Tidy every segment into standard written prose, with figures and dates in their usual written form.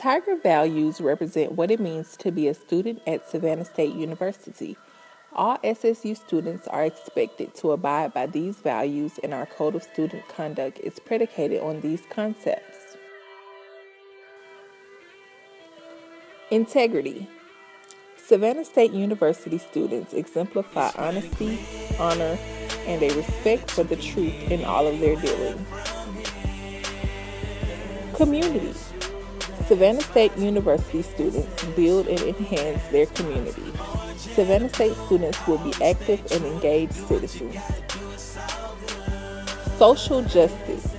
Tiger values represent what it means to be a student at Savannah State University. All SSU students are expected to abide by these values, and our Code of Student Conduct is predicated on these concepts. Integrity. Savannah State University students exemplify honesty, honor, and a respect for the truth in all of their dealings. Community. Savannah State University students build and enhance their community. Savannah State students will be active and engaged citizens. Social justice.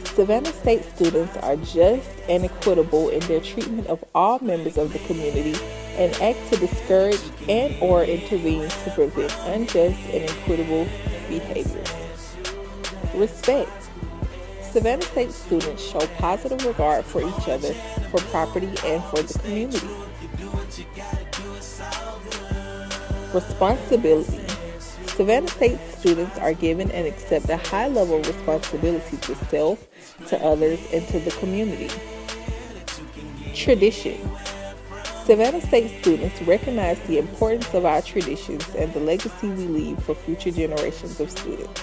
Savannah State students are just and equitable in their treatment of all members of the community and act to discourage and or intervene to prevent unjust and equitable behaviors. Respect. Savannah State students show positive regard for each other, for property, and for the community. Responsibility. Savannah State students are given and accept a high level of responsibility to self, to others, and to the community. Tradition. Savannah State students recognize the importance of our traditions and the legacy we leave for future generations of students.